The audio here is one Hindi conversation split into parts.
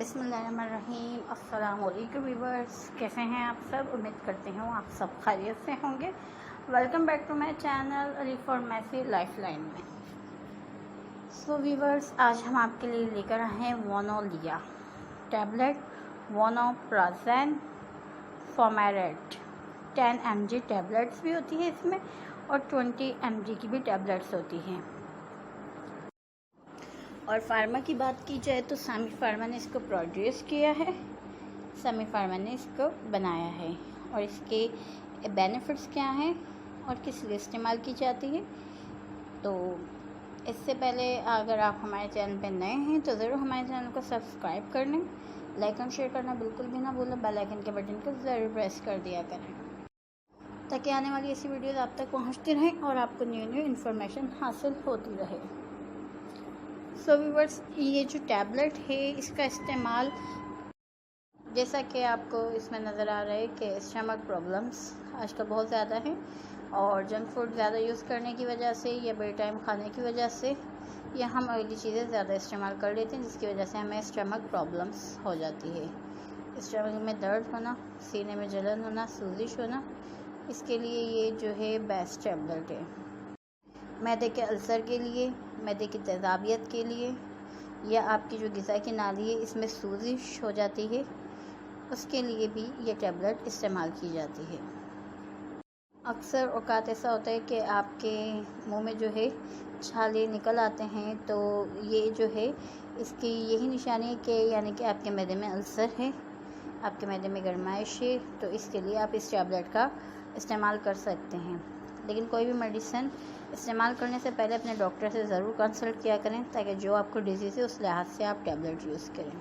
बिस्मिल्लाहिर्रहमानिर्रहीम। अस्सलाम वालेकुम व्यूअर्स, कैसे हैं आप सब? उम्मीद करती हूँ आप सब खैरियत से होंगे। Welcome back to my channel Ali pharmacy lifeline में। सो व्यूअर्स, आज हम आपके लिए लेकर आए हैं वोनोलिया टैबलेट, वोनोप्राज़ेन फॉर्मेरेट 10 mg टैबलेट्स भी होती है इसमें और 20 mg की भी टैबलेट्स होती हैं। और फार्मा की बात की जाए तो सामी फार्मा ने इसको प्रोड्यूस किया है, सामी फार्मा ने इसको बनाया है। और इसके बेनिफिट्स क्या हैं और किस लिए इस्तेमाल की जाती है। तो इससे पहले अगर आप हमारे चैनल पर नए हैं तो ज़रूर हमारे चैनल को सब्सक्राइब कर लें, लाइक और शेयर करना बिल्कुल भी ना भूलें, बेल आइकन के बटन को ज़रूर प्रेस कर दिया करें ताकि आने वाली ऐसी वीडियोज़ आप तक पहुँचती रहें और आपको न्यू इन्फॉर्मेशन हासिल होती रहे। सो व्यूअर्स, ये जो टैबलेट है इसका इस्तेमाल, जैसा कि आपको इसमें नज़र आ रहा है कि स्टमक प्रॉब्लम्स आजकल बहुत ज़्यादा हैं और जंक फूड ज़्यादा यूज़ करने की वजह से या बे टाइम खाने की वजह से या हम ऑयली चीज़ें ज़्यादा इस्तेमाल कर लेते हैं, जिसकी वजह से हमें स्टमक प्रॉब्लम्स हो जाती है। स्टमक में दर्द होना, सीने में जलन होना, सूजिश होना, इसके लिए ये जो है बेस्ट टैबलेट है। मैदे के अल्सर के लिए, मैदे की तेज़ाबियत के लिए, या आपकी जो ग़िज़ा की नाली है इसमें सूजिश हो जाती है, उसके लिए भी ये टैबलेट इस्तेमाल की जाती है। अक्सर औक़ात ऐसा होता है कि आपके मुंह में जो है छाले निकल आते हैं, तो ये जो है इसकी यही निशानी है कि यानी कि आपके मैदे में अल्सर है, आपके मैदे में गर्माइश है, तो इसके लिए आप इस टैबलेट का इस्तेमाल कर सकते हैं। लेकिन कोई भी मेडिसिन इस्तेमाल करने से पहले अपने डॉक्टर से ज़रूर कंसल्ट किया करें ताकि जो आपको डिजीज़ है उस लिहाज से आप टैबलेट यूज़ करें।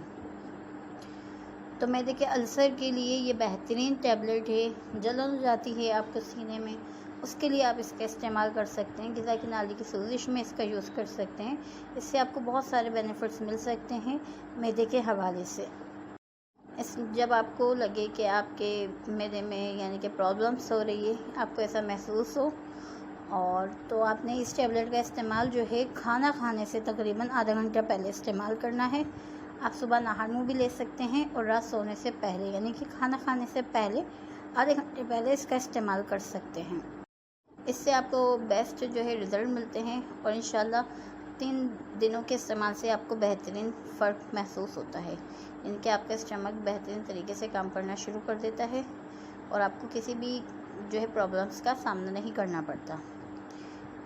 तो मैदे के अल्सर के लिए ये बेहतरीन टैबलेट है। जलन हो जाती है आपको सीने में, उसके लिए आप इसका इस्तेमाल कर सकते हैं। ग़िज़ा की नाली की सूजिश में इसका यूज़ कर सकते हैं। इससे आपको बहुत सारे बेनिफिट्स मिल सकते हैं मैदे के हवाले से। जब आपको लगे कि आपके मैदे में यानी कि प्रॉब्लम्स हो रही है, आपको ऐसा महसूस हो, और तो आपने इस टैबलेट का इस्तेमाल जो है खाना खाने से तकरीबन आधा घंटा पहले इस्तेमाल करना है। आप सुबह नहा मुँह भी ले सकते हैं और रात सोने से पहले यानी कि खाना खाने से पहले आधे घंटे पहले इसका इस्तेमाल कर सकते हैं। इससे आपको बेस्ट जो है रिज़ल्ट मिलते हैं और इंशाल्लाह 3 दिनों के इस्तेमाल से आपको बेहतरीन फ़र्क महसूस होता है। इनके आपका स्टमक बेहतरीन तरीके से काम करना शुरू कर देता है और आपको किसी भी जो है प्रॉब्लम्स का सामना नहीं करना पड़ता।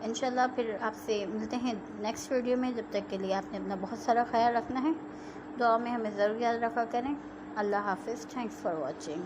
इंशाल्लाह फिर आपसे मिलते हैं नेक्स्ट वीडियो में। जब तक के लिए आपने अपना बहुत सारा ख्याल रखना है, दुआ में हमें ज़रूर याद रखा करें। अल्लाह हाफ़िज़। Thanks for watching.